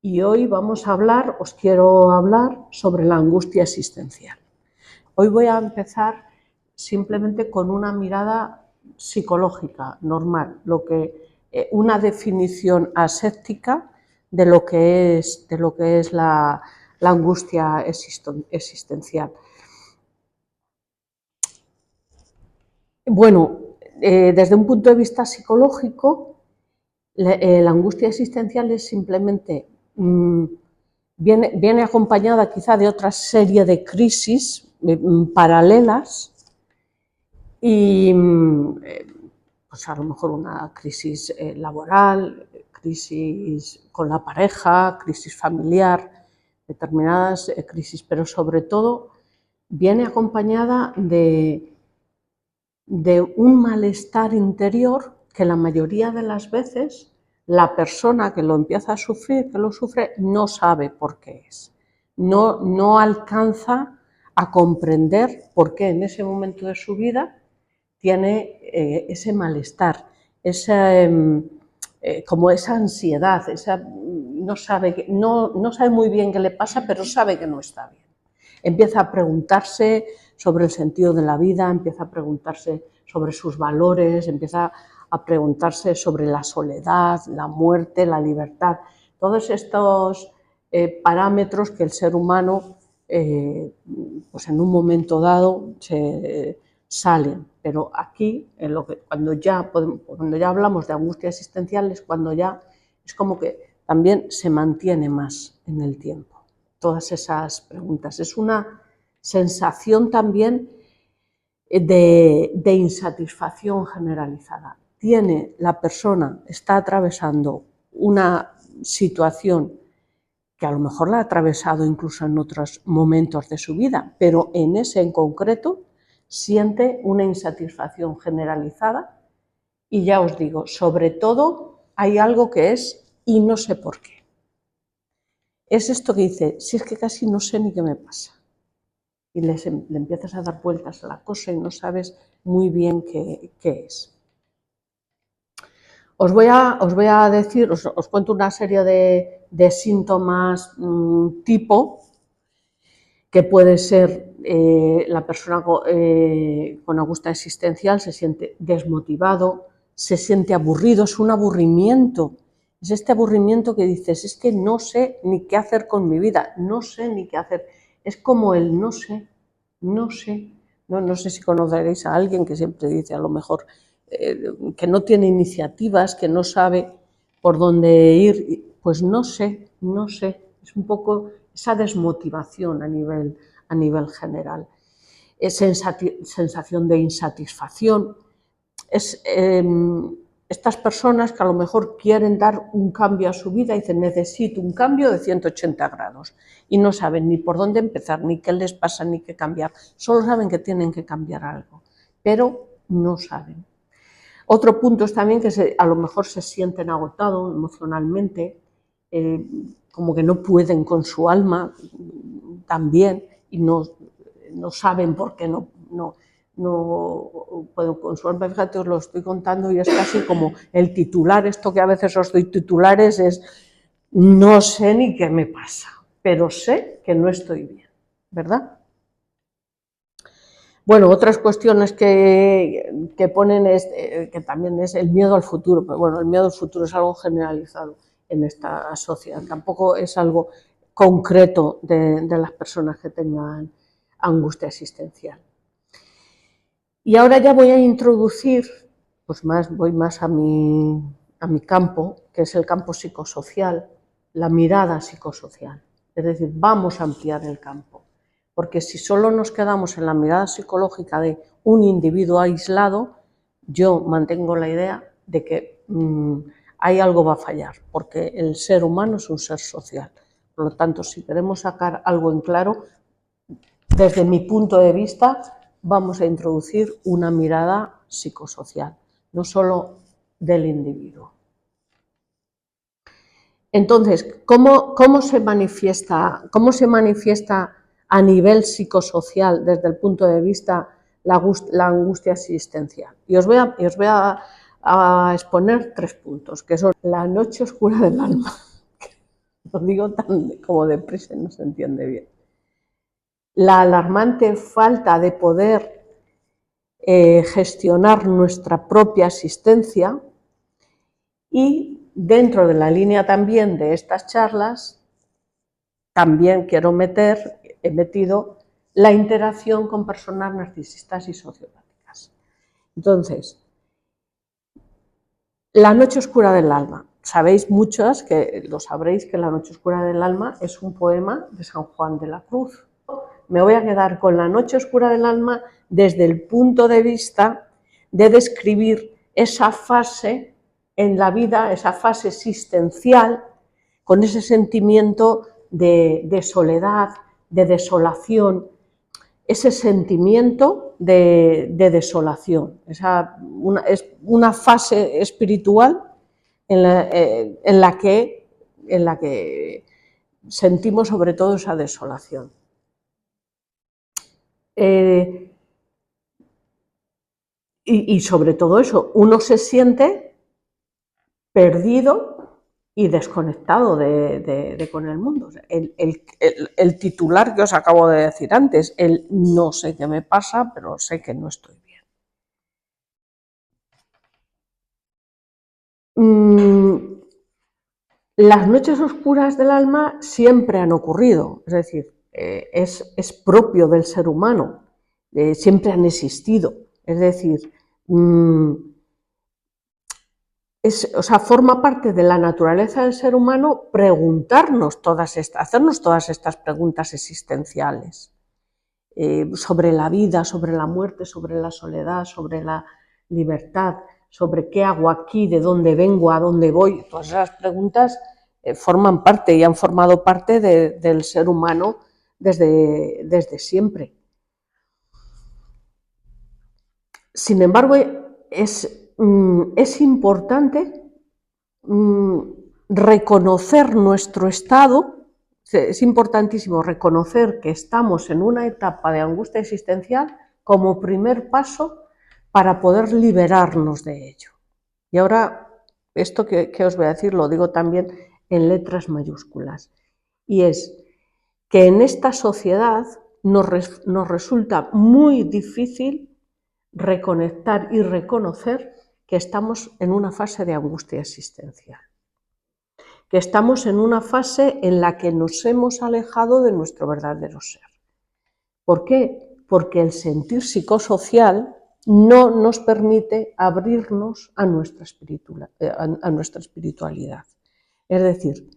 y hoy os quiero hablar sobre la angustia existencial. Hoy voy a empezar simplemente con una mirada psicológica, normal, una definición aséptica de lo que es la angustia existencial. Bueno, desde un punto de vista psicológico, la angustia existencial es simplemente, viene acompañada quizá de otra serie de crisis paralelas y pues a lo mejor una crisis laboral, crisis con la pareja, crisis familiar, determinadas crisis, pero sobre todo viene acompañada de un malestar interior que la mayoría de las veces la persona que lo empieza a sufrir, que lo sufre, no sabe por qué es. No alcanza a comprender por qué en ese momento de su vida tiene ese malestar, como esa ansiedad, no sabe muy bien qué le pasa, pero sabe que no está bien. Empieza a preguntarse sobre el sentido de la vida, empieza a preguntarse sobre sus valores, empieza a preguntarse sobre la soledad, la muerte, la libertad, todos estos parámetros que el ser humano pues en un momento dado salen. Pero aquí, cuando ya hablamos de angustia existencial, es cuando ya es como que también se mantiene más en el tiempo. Todas esas preguntas. Es una sensación también de insatisfacción generalizada. La persona está atravesando una situación que a lo mejor la ha atravesado incluso en otros momentos de su vida, pero en ese en concreto siente una insatisfacción generalizada y ya os digo, sobre todo hay algo que es y no sé por qué. Es esto que dice, si es que casi no sé ni qué me pasa. Y le empiezas a dar vueltas a la cosa y no sabes muy bien qué es. Os cuento una serie de síntomas tipo que puede ser la persona con angustia existencial se siente desmotivado, se siente aburrido, es un aburrimiento. Es este aburrimiento que dices, es que no sé ni qué hacer con mi vida, no sé ni qué hacer. Es como el no sé. No sé si conoceréis a alguien que siempre dice a lo mejor que no tiene iniciativas, que no sabe por dónde ir. Pues no sé. Es un poco esa desmotivación a nivel general. Es sensación de insatisfacción. Estas personas que a lo mejor quieren dar un cambio a su vida y dicen necesito un cambio de 180 grados y no saben ni por dónde empezar, ni qué les pasa, ni qué cambiar. Solo saben que tienen que cambiar algo, pero no saben. Otro punto es también que a lo mejor se sienten agotados emocionalmente, como que no pueden con su alma también y no saben por qué no puedo con su alma. Fíjate, os lo estoy contando y es casi como el titular, esto que a veces os doy titulares es no sé ni qué me pasa, pero sé que no estoy bien, ¿verdad? Bueno, otras cuestiones que ponen que también es el miedo al futuro, pero bueno, el miedo al futuro es algo generalizado en esta sociedad, tampoco es algo concreto de las personas que tengan angustia existencial. Y ahora ya voy a introducir, pues voy más a mi campo, que es el campo psicosocial, la mirada psicosocial, es decir, vamos a ampliar el campo. Porque si solo nos quedamos en la mirada psicológica de un individuo aislado, yo mantengo la idea de que ahí algo va a fallar, porque el ser humano es un ser social. Por lo tanto, si queremos sacar algo en claro, desde mi punto de vista, vamos a introducir una mirada psicosocial, no solo del individuo. Entonces, ¿cómo se manifiesta a nivel psicosocial desde el punto de vista la angustia existencial? Y os voy a exponer 3 puntos, que son la noche oscura del alma. lo digo tan como deprisa y no se entiende bien. La alarmante falta de poder gestionar nuestra propia existencia, y dentro de la línea también de estas charlas también he metido la interacción con personas narcisistas y sociopáticas. Entonces, la noche oscura del alma. Sabéis muchas, que lo sabréis, que La noche oscura del alma es un poema de San Juan de la Cruz. Me voy a quedar con La noche oscura del alma desde el punto de vista de describir esa fase en la vida, esa fase existencial, con ese sentimiento de soledad, de desolación, ese sentimiento de desolación. Es una fase espiritual en la que sentimos sobre todo esa desolación. Y sobre todo eso, uno se siente perdido y desconectado con el mundo. El titular que os acabo de decir antes, el no sé qué me pasa, pero sé que no estoy bien. Las noches oscuras del alma siempre han ocurrido, es decir, es propio del ser humano, siempre han existido, es decir, forma parte de la naturaleza del ser humano hacernos todas estas preguntas existenciales sobre la vida, sobre la muerte, sobre la soledad, sobre la libertad, sobre qué hago aquí, de dónde vengo, a dónde voy. Todas esas preguntas forman parte y han formado parte del ser humano desde siempre. Sin embargo, es importante reconocer nuestro estado. Es importantísimo reconocer que estamos en una etapa de angustia existencial como primer paso para poder liberarnos de ello. Y ahora, esto que os voy a decir lo digo también en letras mayúsculas, y es que en esta sociedad nos resulta muy difícil reconectar y reconocer que estamos en una fase de angustia existencial, que estamos en una fase en la que nos hemos alejado de nuestro verdadero ser. ¿Por qué? Porque el sentir psicosocial no nos permite abrirnos a nuestra espiritualidad. Es decir,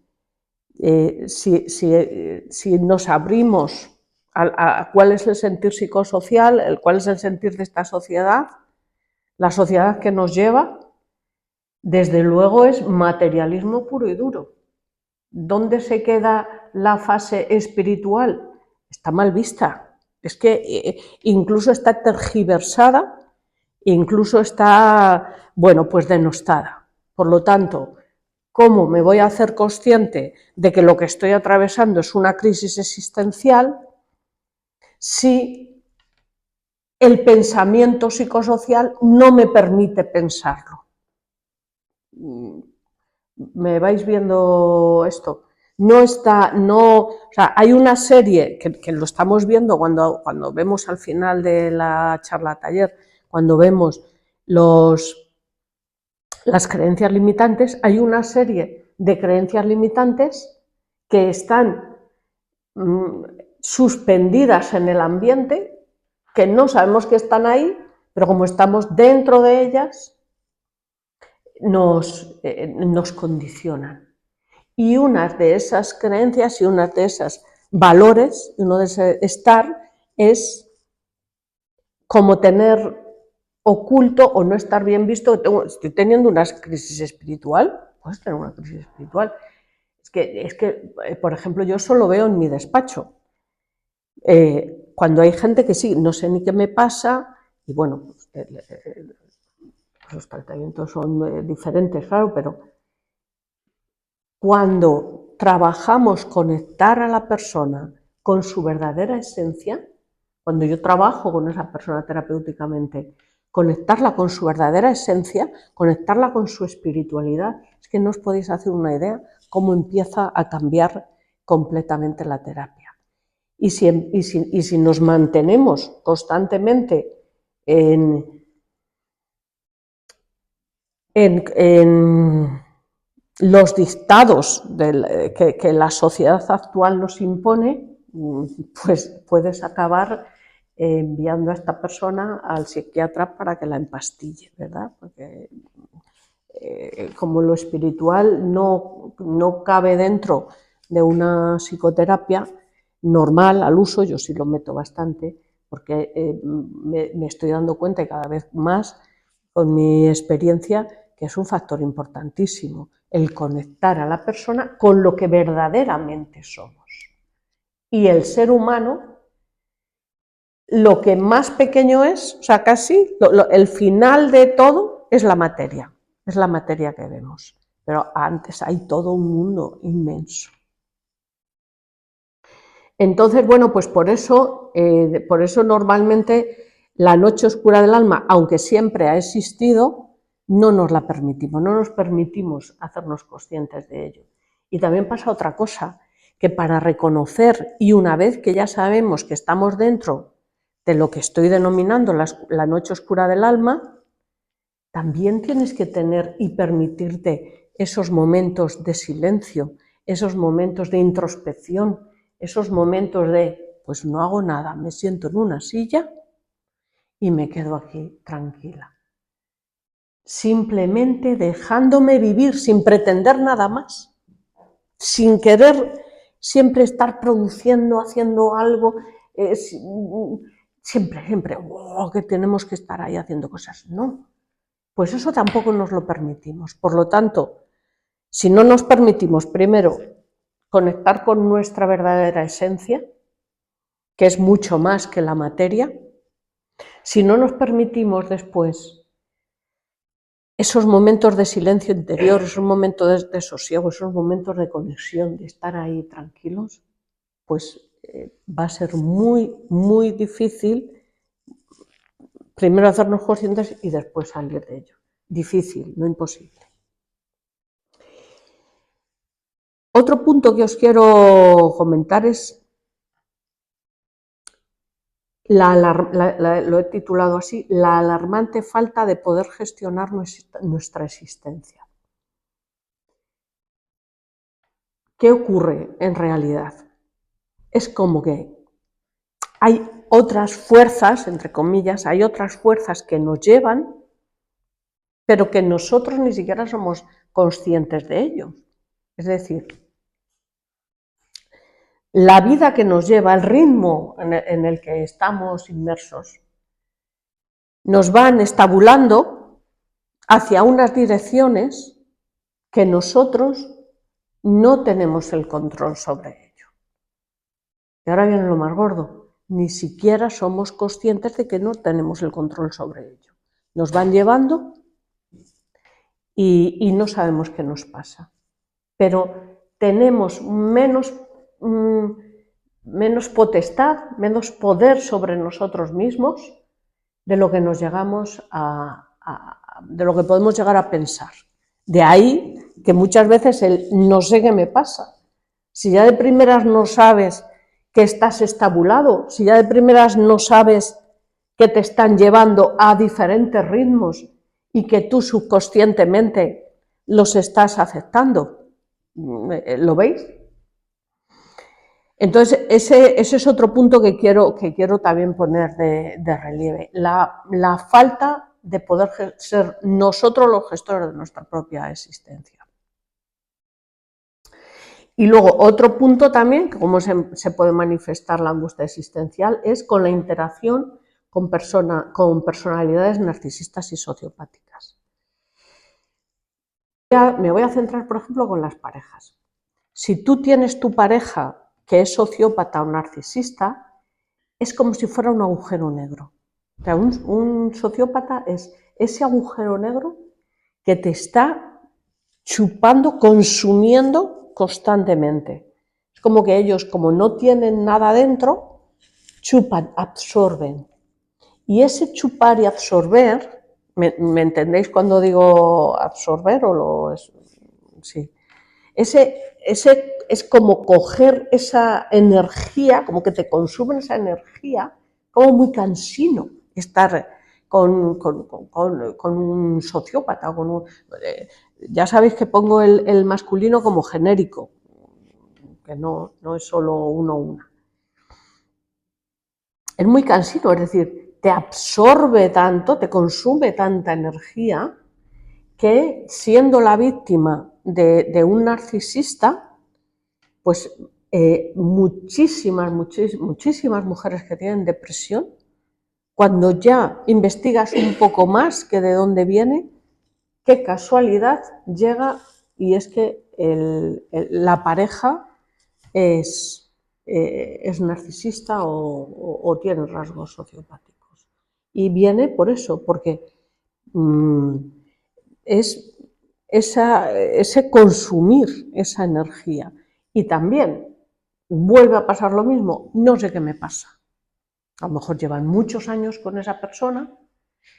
si nos abrimos a cuál es el sentir psicosocial, cuál es el sentir de esta sociedad, la sociedad que nos lleva, desde luego es materialismo puro y duro. ¿Dónde se queda la fase espiritual? Está mal vista. Es que incluso está tergiversada, incluso está, pues denostada. Por lo tanto, ¿cómo me voy a hacer consciente de que lo que estoy atravesando es una crisis existencial si el pensamiento psicosocial no me permite pensarlo? ¿Me vais viendo esto? Hay una serie que lo estamos viendo cuando vemos al final de la charla taller, cuando vemos las creencias limitantes, hay una serie de creencias limitantes que están suspendidas en el ambiente, que no sabemos que están ahí, pero como estamos dentro de ellas, nos condicionan. Y una de esas creencias y una de esos valores, uno de ese estar, es como tener oculto o no estar bien visto. Estoy teniendo una crisis espiritual, puedes tener una crisis espiritual. Es que, por ejemplo, yo eso lo veo en mi despacho. Cuando hay gente que sí, no sé ni qué me pasa, y bueno, los tratamientos son diferentes, claro, pero cuando trabajamos conectar a la persona con su verdadera esencia, cuando yo trabajo con esa persona terapéuticamente, conectarla con su verdadera esencia, conectarla con su espiritualidad, es que no os podéis hacer una idea cómo empieza a cambiar completamente la terapia. Y si nos mantenemos constantemente en los dictados que la sociedad actual nos impone, pues puedes acabar enviando a esta persona al psiquiatra para que la empastille, ¿verdad? Porque como lo espiritual no cabe dentro de una psicoterapia normal al uso, yo sí lo meto bastante, porque me estoy dando cuenta y cada vez más con mi experiencia que es un factor importantísimo, el conectar a la persona con lo que verdaderamente somos. Y el ser humano, lo que más pequeño es, o sea, casi el final de todo es la materia que vemos, pero antes hay todo un mundo inmenso. Entonces, bueno, pues por eso normalmente la noche oscura del alma, aunque siempre ha existido, no nos la permitimos, no nos permitimos hacernos conscientes de ello. Y también pasa otra cosa, que para reconocer, y una vez que ya sabemos que estamos dentro de lo que estoy denominando la noche oscura del alma, también tienes que tener y permitirte esos momentos de silencio, esos momentos de introspección, esos momentos de, pues no hago nada, me siento en una silla y me quedo aquí tranquila. Simplemente dejándome vivir sin pretender nada más, sin querer siempre estar produciendo, haciendo algo, siempre, oh, que tenemos que estar ahí haciendo cosas. No, pues eso tampoco nos lo permitimos. Por lo tanto, si no nos permitimos primero conectar con nuestra verdadera esencia, que es mucho más que la materia, si no nos permitimos después esos momentos de silencio interior, esos momentos de sosiego, esos momentos de conexión, de estar ahí tranquilos, pues va a ser muy, muy difícil primero hacernos conscientes y después salir de ello. Difícil, no imposible. Otro punto que os quiero comentar es, lo he titulado así, la alarmante falta de poder gestionar nuestra existencia. ¿Qué ocurre en realidad? Es como que hay otras fuerzas, entre comillas, hay otras fuerzas que nos llevan, pero que nosotros ni siquiera somos conscientes de ello. Es decir, la vida que nos lleva, el ritmo en el que estamos inmersos, nos van estabulando hacia unas direcciones que nosotros no tenemos el control sobre ello. Y ahora viene lo más gordo, ni siquiera somos conscientes de que no tenemos el control sobre ello. Nos van llevando y no sabemos qué nos pasa. Pero tenemos menos potestad, menos poder sobre nosotros mismos de lo que nos llegamos de lo que podemos llegar a pensar. De ahí que muchas veces el no sé qué me pasa. Si ya de primeras no sabes que estás estabulado, si ya de primeras no sabes que te están llevando a diferentes ritmos y que tú subconscientemente los estás aceptando, ¿lo veis? Entonces, ese es otro punto que quiero también poner de relieve, la falta de poder ser nosotros los gestores de nuestra propia existencia. Y luego, otro punto también, que cómo se puede manifestar la angustia existencial, es con la interacción con personalidades narcisistas y sociopáticas. Me voy a centrar, por ejemplo, con las parejas. Si tú tienes tu pareja que es sociópata o narcisista, es como si fuera un agujero negro. O sea, un sociópata es ese agujero negro que te está chupando, consumiendo constantemente. Es como que ellos, como no tienen nada dentro, chupan, absorben. Y ese chupar y absorber, ¿me entendéis cuando digo absorber? Sí. Es como coger esa energía, como que te consumen esa energía, como muy cansino estar con un sociópata. Ya sabéis que pongo el masculino como genérico, que no es solo uno o una. Es muy cansino, es decir, te absorbe tanto, te consume tanta energía, que siendo la víctima de un narcisista, pues muchísimas mujeres que tienen depresión, cuando ya investigas un poco más que de dónde viene, qué casualidad llega, y es que la pareja es narcisista o tiene rasgos sociopáticos. Y viene por eso, porque es ese consumir esa energía. Y también vuelve a pasar lo mismo, no sé qué me pasa. A lo mejor llevan muchos años con esa persona,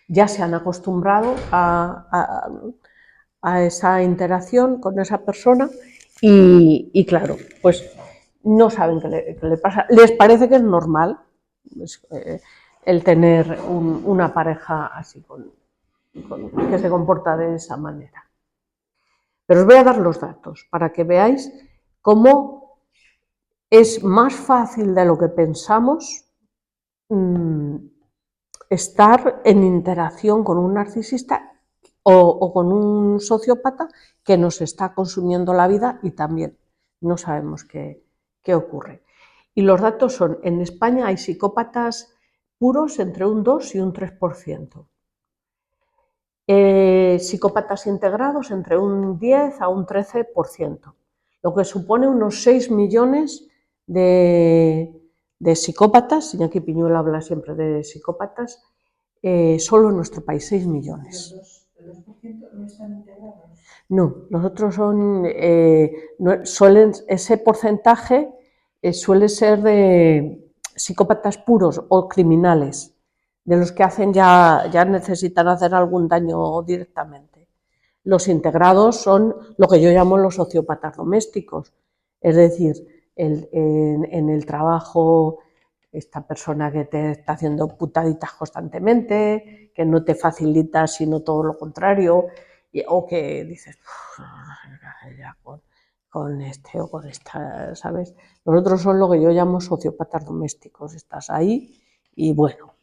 ya se han acostumbrado a esa interacción con esa persona y claro, pues no saben qué le pasa. Les parece que es normal el tener una pareja así, que se comporta de esa manera. Pero os voy a dar los datos para que veáis cómo es más fácil de lo que pensamos estar en interacción con un narcisista o con un sociópata que nos está consumiendo la vida y también no sabemos qué ocurre. Y los datos son, en España hay psicópatas puros entre un 2 y un 3%. Psicópatas integrados entre un 10 a un 13%, lo que supone unos 6 millones de psicópatas. Iñaki Piñuel habla siempre de psicópatas, solo en nuestro país, 6 millones. ¿El 2% no están integrados? No, los otros ese porcentaje suele ser de psicópatas puros o criminales, de los que ya necesitan hacer algún daño directamente. Los integrados son lo que yo llamo los sociópatas domésticos, es decir, en el trabajo, esta persona que te está haciendo putaditas constantemente, que no te facilita, sino todo lo contrario, o que dices, ya con este o con esta, ¿sabes? Los otros son lo que yo llamo sociópatas domésticos. Estás ahí y bueno,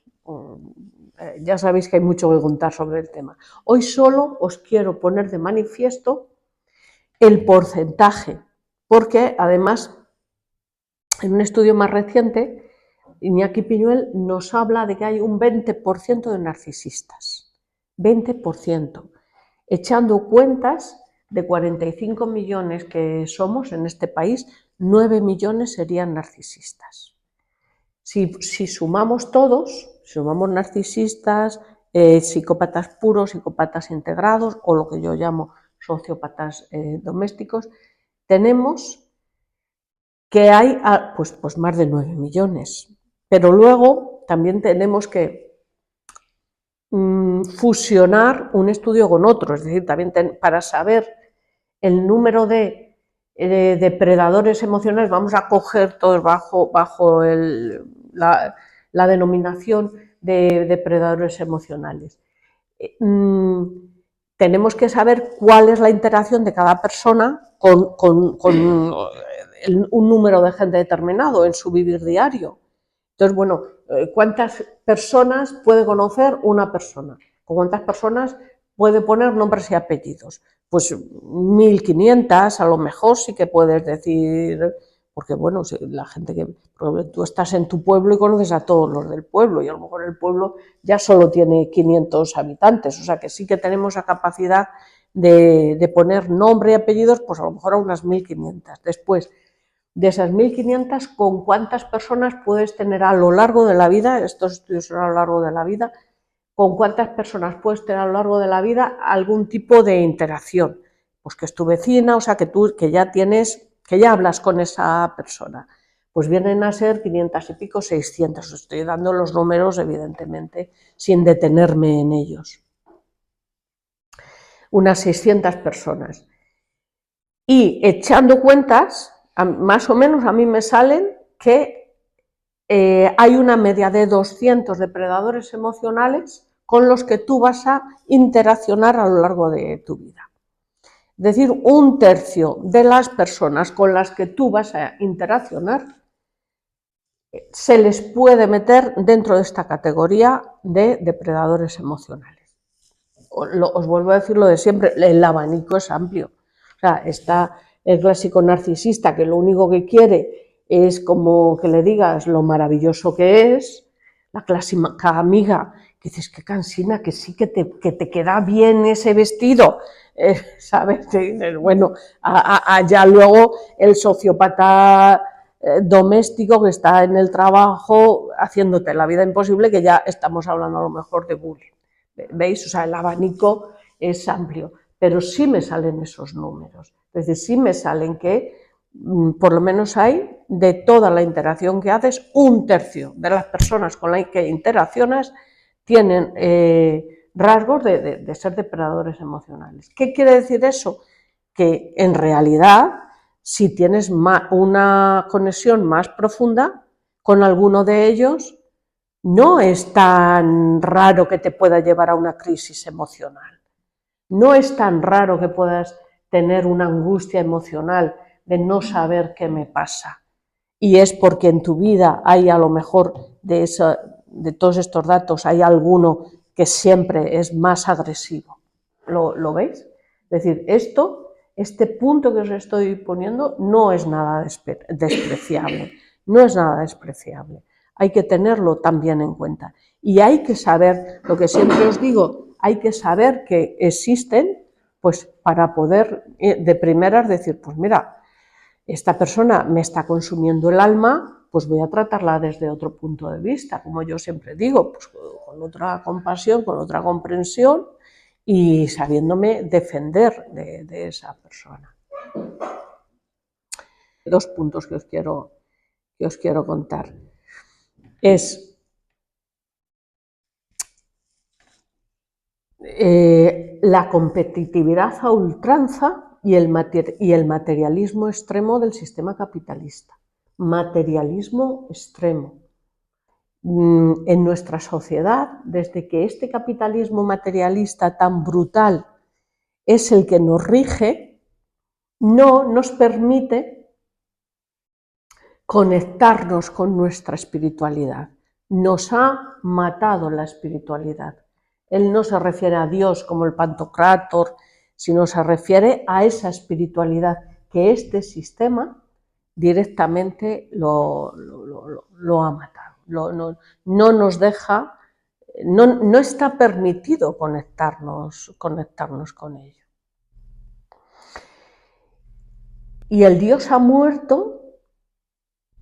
ya sabéis que hay mucho que contar sobre el tema. Hoy solo os quiero poner de manifiesto el porcentaje, porque además en un estudio más reciente Iñaki Piñuel nos habla de que hay un 20% de narcisistas, 20%, echando cuentas de 45 millones que somos en este país, 9 millones serían narcisistas. Si sumamos todos, sumamos narcisistas, psicópatas puros, psicópatas integrados o lo que yo llamo sociópatas domésticos, tenemos que hay pues más de 9 millones. Pero luego también tenemos que fusionar un estudio con otro, es decir, también para saber el número de depredadores emocionales, vamos a coger todos bajo la denominación de depredadores emocionales. Tenemos que saber cuál es la interacción de cada persona con un número de gente determinado en su vivir diario. Entonces, bueno, ¿cuántas personas puede conocer una persona? ¿Con cuántas personas puede poner nombres y apellidos? Pues 1.500 a lo mejor sí que puedes decir, porque bueno, la gente que tú estás en tu pueblo y conoces a todos los del pueblo, y a lo mejor el pueblo ya solo tiene 500 habitantes, o sea que sí que tenemos la capacidad de poner nombre y apellidos, pues a lo mejor a unas 1.500. Después, de esas 1.500, ¿con cuántas personas puedes tener a lo largo de la vida? Estos estudios son a lo largo de la vida. ¿Con cuántas personas puedes tener a lo largo de la vida algún tipo de interacción? Pues que es tu vecina, o sea, que ya hablas con esa persona. Pues vienen a ser 500 y pico, 600. Os estoy dando los números, evidentemente, sin detenerme en ellos. Unas 600 personas. Y echando cuentas, más o menos a mí me salen que hay una media de 200 depredadores emocionales con los que tú vas a interaccionar a lo largo de tu vida. Es decir, 1/3 de las personas con las que tú vas a interaccionar se les puede meter dentro de esta categoría de depredadores emocionales. Os vuelvo a decir lo de siempre, el abanico es amplio. O sea, está el clásico narcisista que lo único que quiere es como que le digas lo maravilloso que es, la clásica amiga que dices, qué cansina, que sí que te queda bien ese vestido, ¿sabes? Bueno, allá luego el sociópata doméstico que está en el trabajo haciéndote la vida imposible, que ya estamos hablando a lo mejor de bullying. ¿Veis? O sea, el abanico es amplio, pero sí me salen esos números. Es decir, sí me salen que por lo menos hay, de toda la interacción que haces, 1/3 de las personas con las que interaccionas tienen rasgos de ser depredadores emocionales. ¿Qué quiere decir eso? Que en realidad, si tienes una conexión más profunda con alguno de ellos, no es tan raro que te pueda llevar a una crisis emocional. No es tan raro que puedas tener una angustia emocional de no saber qué me pasa. Y es porque en tu vida hay a lo mejor de todos estos datos, hay alguno que siempre es más agresivo. ¿Lo veis? Es decir, este punto que os estoy poniendo no es nada despreciable. No es nada despreciable. Hay que tenerlo también en cuenta. Y hay que saber, lo que siempre os digo, hay que saber que existen, pues para poder de primeras decir, pues mira, esta persona me está consumiendo el alma, pues voy a tratarla desde otro punto de vista, como yo siempre digo, pues con otra compasión, con otra comprensión y sabiéndome defender de esa persona. 2 puntos que os quiero contar. Es la competitividad a ultranza y el materialismo extremo del sistema capitalista. Materialismo extremo. En nuestra sociedad, desde que este capitalismo materialista tan brutal es el que nos rige, no nos permite conectarnos con nuestra espiritualidad. Nos ha matado la espiritualidad. Él no se refiere a Dios como el Pantocrátor, sino se refiere a esa espiritualidad que este sistema directamente lo ha matado. No nos deja, no está permitido conectarnos con ello. Y el Dios ha muerto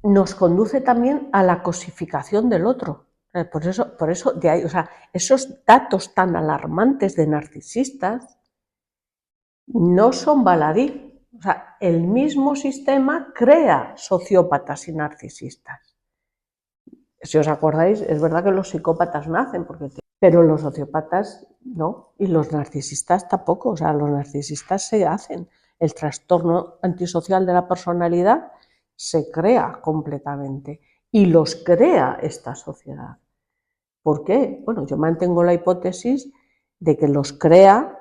nos conduce también a la cosificación del otro. Por eso de ahí, o sea, esos datos tan alarmantes de narcisistas no son baladí. O sea, el mismo sistema crea sociópatas y narcisistas. Si os acordáis, es verdad que los psicópatas nacen, pero los sociópatas no, y los narcisistas tampoco. O sea, los narcisistas se hacen. El trastorno antisocial de la personalidad se crea completamente y los crea esta sociedad. ¿Por qué? Bueno, yo mantengo la hipótesis de que los crea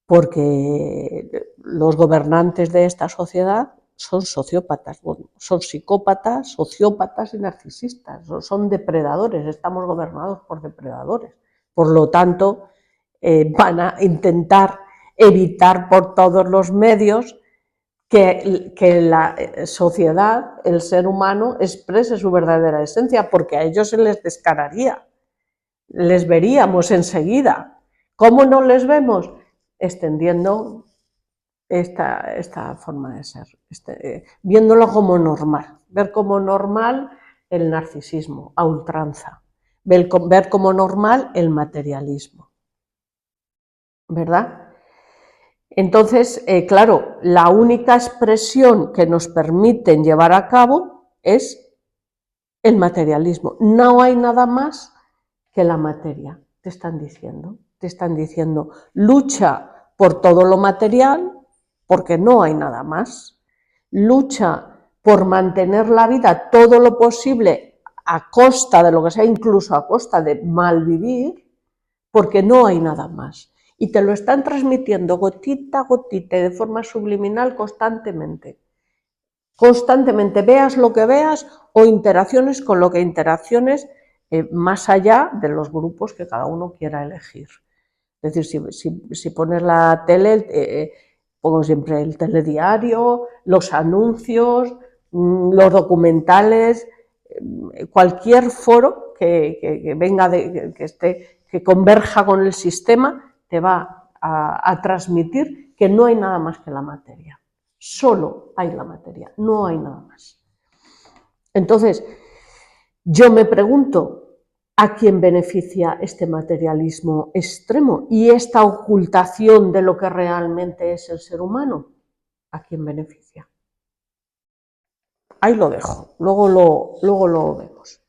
porque los gobernantes de esta sociedad son sociópatas, bueno, son psicópatas, sociópatas y narcisistas, son depredadores, estamos gobernados por depredadores. Por lo tanto, van a intentar evitar por todos los medios que la sociedad, el ser humano, exprese su verdadera esencia, porque a ellos se les descararía, les veríamos enseguida. ¿Cómo no les vemos? Extendiendo esta forma de ser, viéndolo como normal, ver como normal el narcisismo a ultranza, ver como normal el materialismo, ¿verdad? Entonces, claro, la única expresión que nos permiten llevar a cabo es el materialismo. No hay nada más que la materia, te están diciendo, lucha por todo lo material porque no hay nada más. Lucha por mantener la vida todo lo posible a costa de lo que sea, incluso a costa de malvivir, porque no hay nada más. Y te lo están transmitiendo gotita a gotita y de forma subliminal constantemente. Constantemente, veas lo que veas o interacciones con lo que interacciones, más allá de los grupos que cada uno quiera elegir. Es decir, si pones la tele, pongo siempre el telediario, los anuncios, los documentales, cualquier foro que venga, que converja con el sistema, te va a transmitir que no hay nada más que la materia. Solo hay la materia, no hay nada más. Entonces, yo me pregunto, ¿a quién beneficia este materialismo extremo y esta ocultación de lo que realmente es el ser humano? ¿A quién beneficia? Ahí lo dejo, luego lo vemos.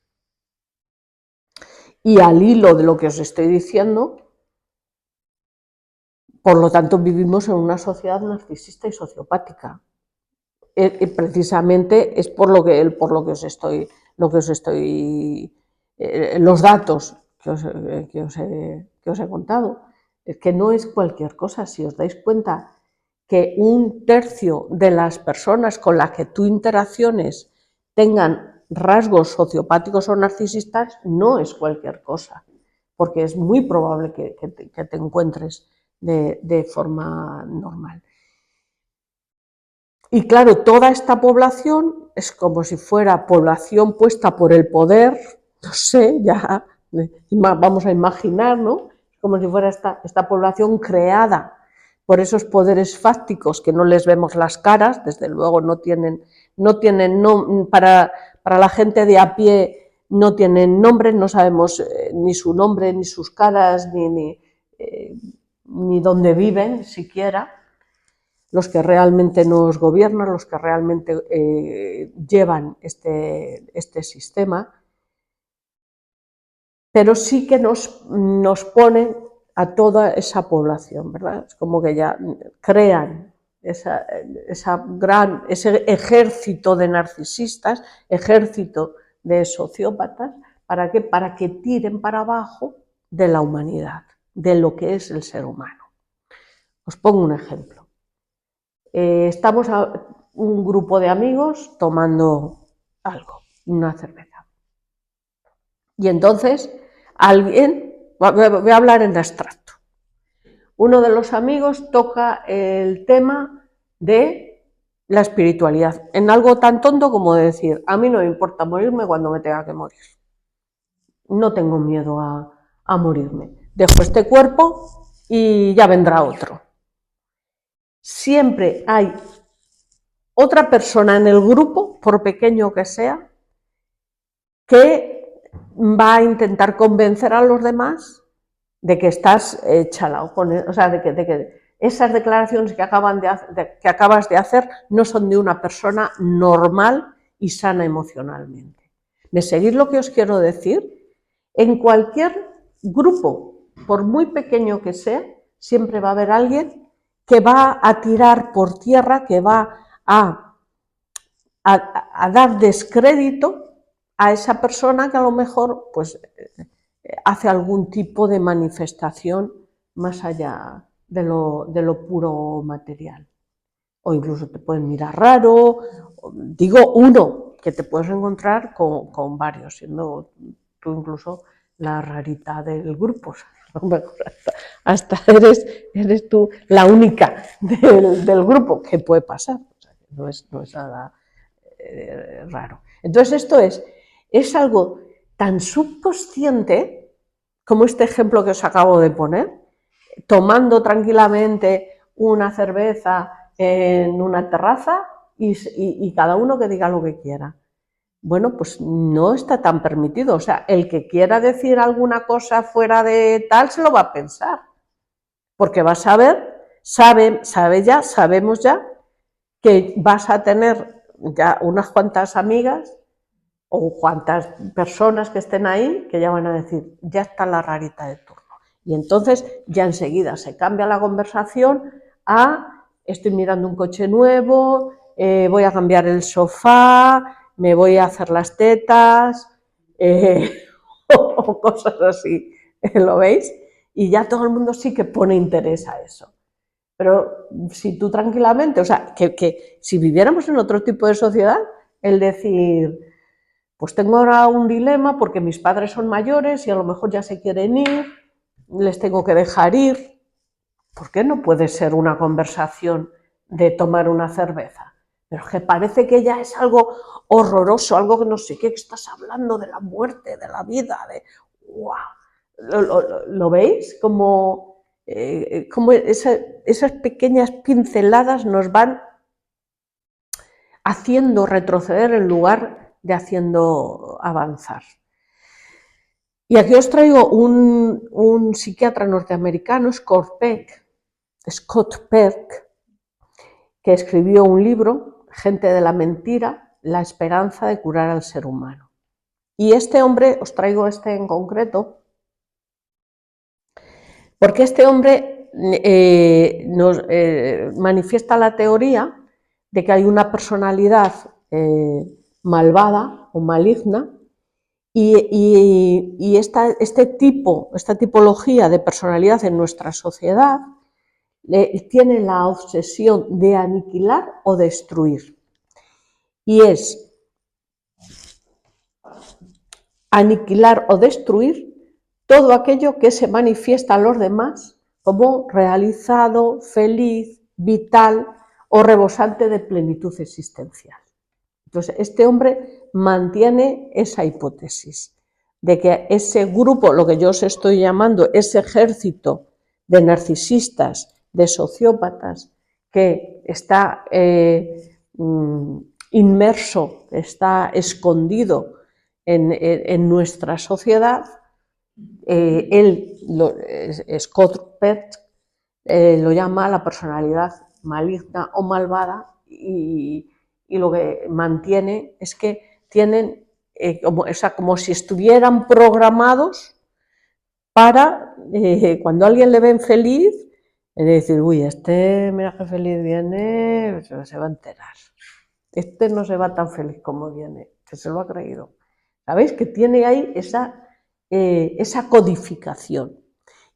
Y al hilo de lo que os estoy diciendo, por lo tanto vivimos en una sociedad narcisista y sociopática. Precisamente es por lo que os estoy, los datos que os he contado. Es que no es cualquier cosa. Si os dais cuenta que 1/3 de las personas con las que tú interacciones tengan rasgos sociopáticos o narcisistas, no es cualquier cosa, porque es muy probable que te encuentres de forma normal. Y claro, toda esta población es como si fuera población puesta por el poder, no sé, ya vamos a imaginar, ¿no? Como si fuera esta población creada por esos poderes fácticos que no les vemos las caras, desde luego para la gente de a pie no tienen nombres, no sabemos ni su nombre, ni sus caras, ni dónde viven siquiera. Los que realmente nos gobiernan, los que realmente llevan este sistema, pero sí que nos ponen a toda esa población, ¿verdad? Es como que ya crean ese ejército de narcisistas, ejército de sociópatas, ¿para qué? Para que tiren para abajo de la humanidad, de lo que es el ser humano. Os pongo un ejemplo. Estamos un grupo de amigos tomando algo, una cerveza. Y entonces voy a hablar en abstracto. Uno de los amigos toca el tema de la espiritualidad, en algo tan tonto como decir, a mí no me importa morirme cuando me tenga que morir. No tengo miedo a morirme. Dejo este cuerpo y ya vendrá otro. Siempre hay otra persona en el grupo, por pequeño que sea, que va a intentar convencer a los demás de que estás chalao, o sea, de que esas declaraciones que acabas de hacer no son de una persona normal y sana emocionalmente. ¿Me seguís lo que os quiero decir? En cualquier grupo, por muy pequeño que sea, siempre va a haber alguien que va a tirar por tierra, que va a dar descrédito a esa persona que a lo mejor pues, hace algún tipo de manifestación más allá de lo puro material. O incluso te pueden mirar raro, digo uno, que te puedes encontrar con varios, siendo tú incluso la rarita del grupo. A lo mejor hasta eres tú la única del grupo, que puede pasar, o sea, no es nada raro. Entonces esto es algo tan subconsciente como este ejemplo que os acabo de poner, tomando tranquilamente una cerveza en una terraza y cada uno que diga lo que quiera. Bueno, pues no está tan permitido. O sea, el que quiera decir alguna cosa fuera de tal se lo va a pensar, porque va a sabemos ya que vas a tener ya unas cuantas amigas o cuantas personas que estén ahí que ya van a decir, ya está la rarita de turno. Y entonces ya enseguida se cambia la conversación a estoy mirando un coche nuevo, voy a cambiar el sofá, me voy a hacer las tetas, o cosas así, ¿lo veis? Y ya todo el mundo sí que pone interés a eso. Pero si tú tranquilamente, o sea, que si viviéramos en otro tipo de sociedad, el decir, pues tengo ahora un dilema porque mis padres son mayores y a lo mejor ya se quieren ir, les tengo que dejar ir, ¿por qué no puede ser una conversación de tomar una cerveza? Pero es que parece que ya es algo horroroso, algo que no sé qué, que estás hablando de la muerte, de la vida, de ¡wow! ¿Lo veis? Como esas pequeñas pinceladas nos van haciendo retroceder en lugar de haciendo avanzar. Y aquí os traigo un psiquiatra norteamericano, Scott Peck, que escribió un libro, Gente de la mentira, la esperanza de curar al ser humano. Y este hombre, os traigo este en concreto, porque este hombre nos manifiesta la teoría de que hay una personalidad malvada o maligna y esta tipología de personalidad en nuestra sociedad tiene la obsesión de aniquilar o destruir. Y es aniquilar o destruir todo aquello que se manifiesta a los demás como realizado, feliz, vital o rebosante de plenitud existencial. Entonces, este hombre mantiene esa hipótesis de que ese grupo, lo que yo os estoy llamando ese ejército de narcisistas, de sociópatas, que está inmerso, está escondido en nuestra sociedad, Scott Peck lo llama la personalidad maligna o malvada y lo que mantiene es que tienen, como si estuvieran programados para, cuando a alguien le ven feliz, decir, uy, este, mira qué feliz viene, se va a enterar. Este no se va tan feliz como viene, que se lo ha creído. ¿Sabéis? Que tiene ahí esa codificación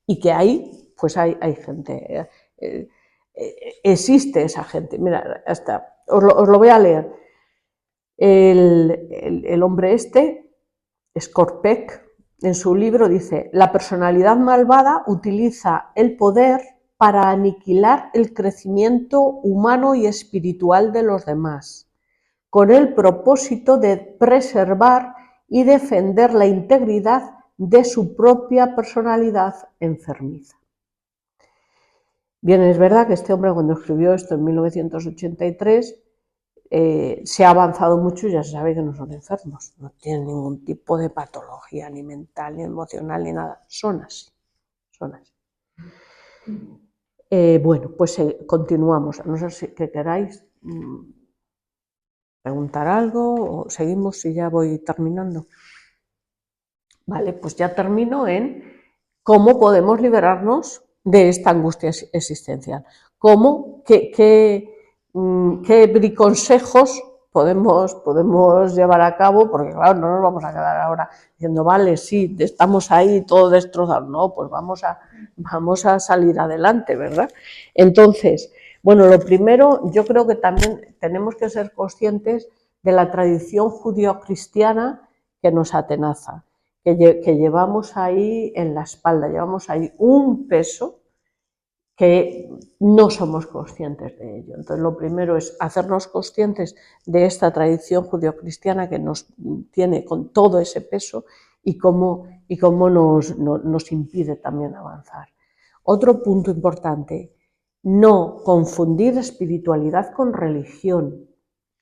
y que ahí, pues hay gente, existe esa gente. Mira, hasta, os lo voy a leer. El hombre Scott Peck, en su libro dice, la personalidad malvada utiliza el poder para aniquilar el crecimiento humano y espiritual de los demás, con el propósito de preservar y defender la integridad de su propia personalidad enfermiza. Bien, es verdad que este hombre cuando escribió esto en 1983 se ha avanzado mucho y ya se sabe que no son enfermos, no tienen ningún tipo de patología ni mental, ni emocional, ni nada, son así, son así. Bueno, pues continuamos, a no ser que queráis preguntar algo o seguimos si ya voy terminando. Vale, pues ya termino en cómo podemos liberarnos de esta angustia existencial, qué consejos podemos llevar a cabo, porque claro, no nos vamos a quedar ahora diciendo, vale, sí, estamos ahí todo destrozado, no, pues vamos a salir adelante, ¿verdad? Entonces, bueno, lo primero, yo creo que también tenemos que ser conscientes de la tradición judío-cristiana que nos atenaza, que llevamos ahí en la espalda, llevamos ahí un peso que no somos conscientes de ello. Entonces, lo primero es hacernos conscientes de esta tradición judeocristiana que nos tiene con todo ese peso y cómo nos impide también avanzar. Otro punto importante, no confundir espiritualidad con religión,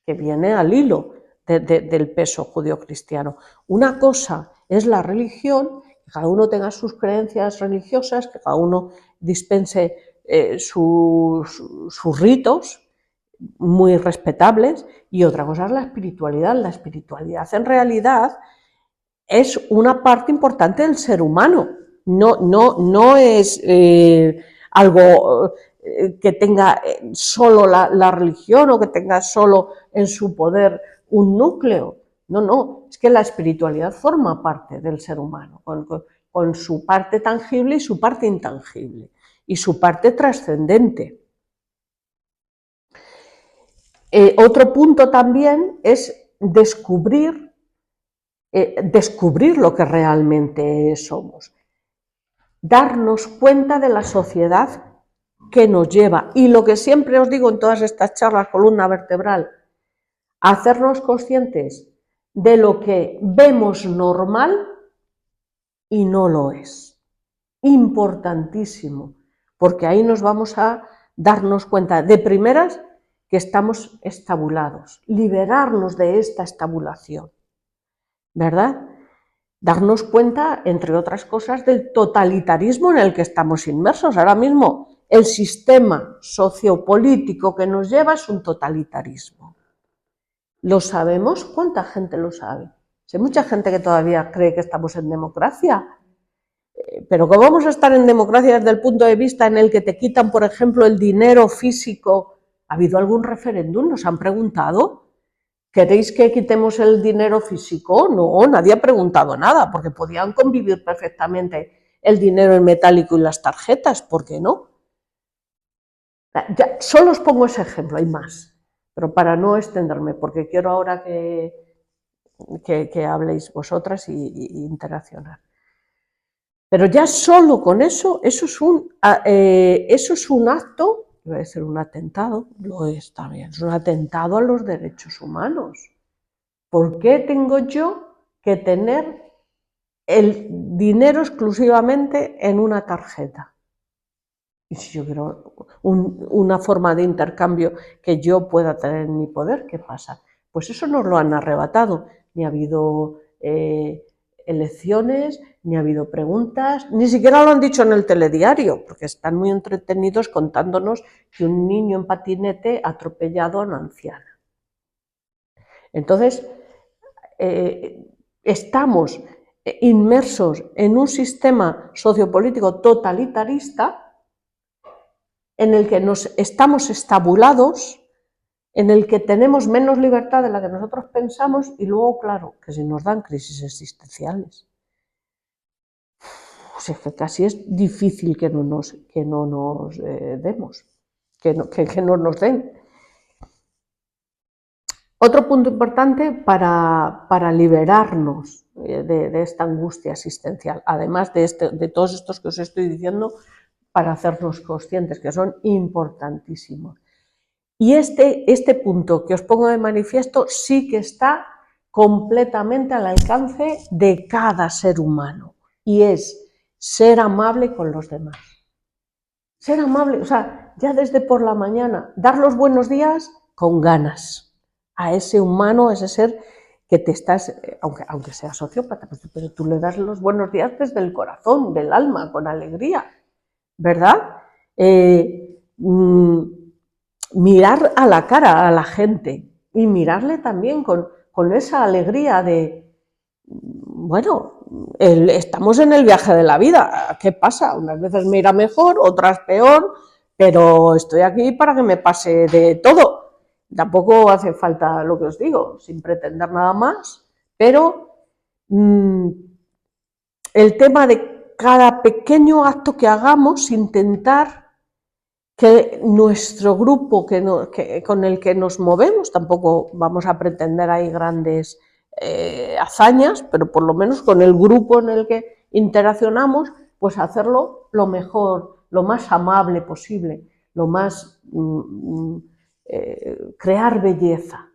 que viene al hilo del peso judeocristiano. Una cosa es la religión, que cada uno tenga sus creencias religiosas, que cada uno dispense sus ritos muy respetables, y otra cosa es la espiritualidad. La espiritualidad en realidad es una parte importante del ser humano, no es algo que tenga solo la religión o que tenga solo en su poder un núcleo. No, es que la espiritualidad forma parte del ser humano, con su parte tangible y su parte intangible, y su parte trascendente. Otro punto también es descubrir lo que realmente somos, darnos cuenta de la sociedad que nos lleva, y lo que siempre os digo en todas estas charlas, columna vertebral, hacernos conscientes de lo que vemos normal y no lo es. Importantísimo, porque ahí nos vamos a darnos cuenta de primeras que estamos estabulados, liberarnos de esta estabulación, ¿verdad? Darnos cuenta, entre otras cosas, del totalitarismo en el que estamos inmersos. Ahora mismo el sistema sociopolítico que nos lleva es un totalitarismo. ¿Lo sabemos? ¿Cuánta gente lo sabe? Hay mucha gente que todavía cree que estamos en democracia. Pero ¿cómo vamos a estar en democracia desde el punto de vista en el que te quitan, por ejemplo, el dinero físico? ¿Ha habido algún referéndum? ¿Nos han preguntado? ¿Queréis que quitemos el dinero físico? No, nadie ha preguntado nada, porque podían convivir perfectamente el dinero en metálico y las tarjetas, ¿por qué no? Ya, solo os pongo ese ejemplo, hay más, pero para no extenderme, porque quiero ahora que habléis vosotras y interaccionar. Pero ya solo con eso es un acto, iba a decir un atentado, lo es también, es un atentado a los derechos humanos. ¿Por qué tengo yo que tener el dinero exclusivamente en una tarjeta? Y si yo quiero una forma de intercambio que yo pueda tener en mi poder, ¿qué pasa? Pues eso nos lo han arrebatado. Ni ha habido elecciones, ni ha habido preguntas, ni siquiera lo han dicho en el telediario, porque están muy entretenidos contándonos que un niño en patinete ha atropellado a una anciana. Entonces, estamos inmersos en un sistema sociopolítico totalitarista en el que estamos estabulados, en el que tenemos menos libertad de la que nosotros pensamos, y luego, claro, que si nos dan crisis existenciales. Pues es que casi es difícil que no nos demos, que no nos den. Otro punto importante para liberarnos de esta angustia existencial, además de todos estos que os estoy diciendo, para hacernos conscientes, que son importantísimos. Y este punto que os pongo de manifiesto sí que está completamente al alcance de cada ser humano, y es ser amable con los demás. Ser amable, o sea, ya desde por la mañana, dar los buenos días con ganas a ese humano, a ese ser que te estás, aunque sea sociópata, pero tú le das los buenos días desde el corazón, del alma, con alegría, ¿verdad? Mirar a la cara a la gente y mirarle también con esa alegría de, bueno, estamos en el viaje de la vida, ¿qué pasa? Unas veces me irá mejor, otras peor, pero estoy aquí para que me pase de todo. Tampoco hace falta lo que os digo, sin pretender nada más, pero el tema de cada pequeño acto que hagamos, intentar que nuestro grupo con el que nos movemos, tampoco vamos a pretender ahí grandes hazañas, pero por lo menos con el grupo en el que interaccionamos, pues hacerlo lo mejor, lo más amable posible, lo más crear belleza,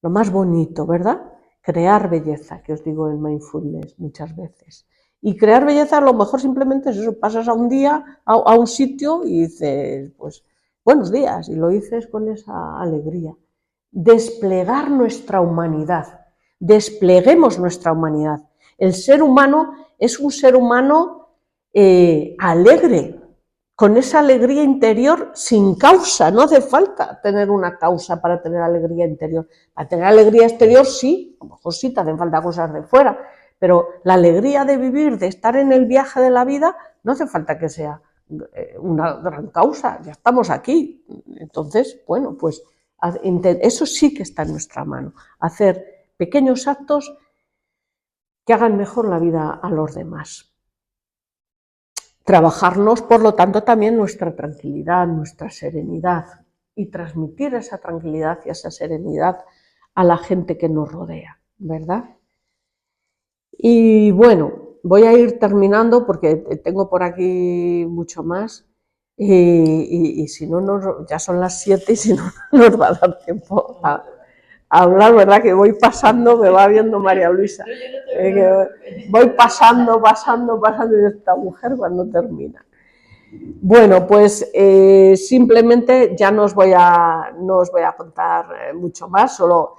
lo más bonito, ¿verdad? Crear belleza, que os digo en mindfulness muchas veces. Y crear belleza a lo mejor simplemente es eso, pasas a un día, a un sitio y dices, pues, buenos días, y lo dices con esa alegría. Desplegar nuestra humanidad, despleguemos nuestra humanidad. El ser humano es un ser humano alegre, con esa alegría interior sin causa. No hace falta tener una causa para tener alegría interior. Para tener alegría exterior sí, a lo mejor sí te hacen falta cosas de fuera, pero la alegría de vivir, de estar en el viaje de la vida, no hace falta que sea una gran causa, ya estamos aquí. Entonces, bueno, pues eso sí que está en nuestra mano, hacer pequeños actos que hagan mejor la vida a los demás. Trabajarnos, por lo tanto, también nuestra tranquilidad, nuestra serenidad y transmitir esa tranquilidad y esa serenidad a la gente que nos rodea, ¿verdad? Y bueno, voy a ir terminando porque tengo por aquí mucho más y si no, ya son las 7 y si no, no nos va a dar tiempo a hablar, ¿verdad? Que voy pasando, me va viendo María Luisa, que voy pasando y esta mujer cuando termina. Bueno, pues simplemente ya no os voy a contar mucho más, solo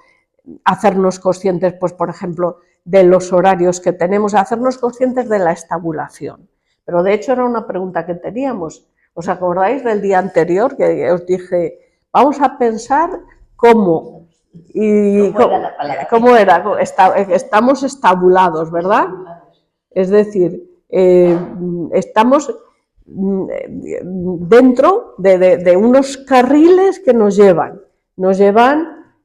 hacernos conscientes, pues por ejemplo, de los horarios que tenemos, hacernos conscientes de la estabulación. Pero de hecho era una pregunta que teníamos. ¿Os acordáis del día anterior que os dije, vamos a pensar cómo? Y ¿cómo era? Estamos estabulados, ¿verdad? Es decir, estamos dentro de unos carriles que nos llevan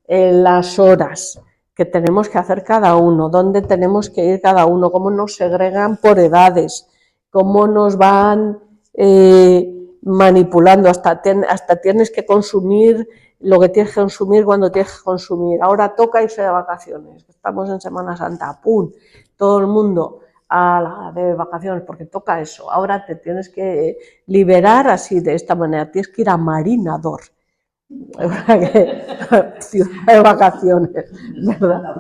las horas que tenemos que hacer cada uno, dónde tenemos que ir cada uno, cómo nos segregan por edades, cómo nos van manipulando, hasta tienes que consumir lo que tienes que consumir cuando tienes que consumir. Ahora toca irse de vacaciones, estamos en Semana Santa, ¡pum!, todo el mundo de vacaciones porque toca eso. Ahora te tienes que liberar así de esta manera, tienes que ir a Marinador, ciudad de vacaciones, ¿verdad?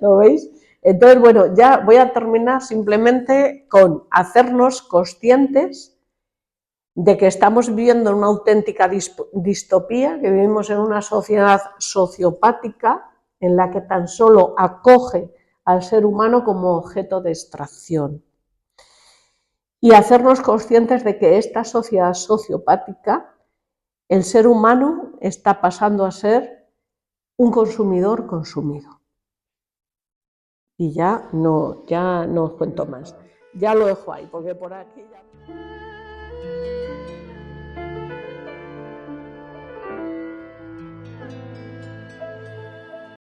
¿Lo veis? Entonces, bueno, ya voy a terminar simplemente con hacernos conscientes de que estamos viviendo una auténtica distopía, que vivimos en una sociedad sociopática en la que tan solo acoge al ser humano como objeto de extracción. Y hacernos conscientes de que esta sociedad sociopática, el ser humano está pasando a ser un consumidor consumido. Y ya no os cuento más. Ya lo dejo ahí, porque por aquí ya...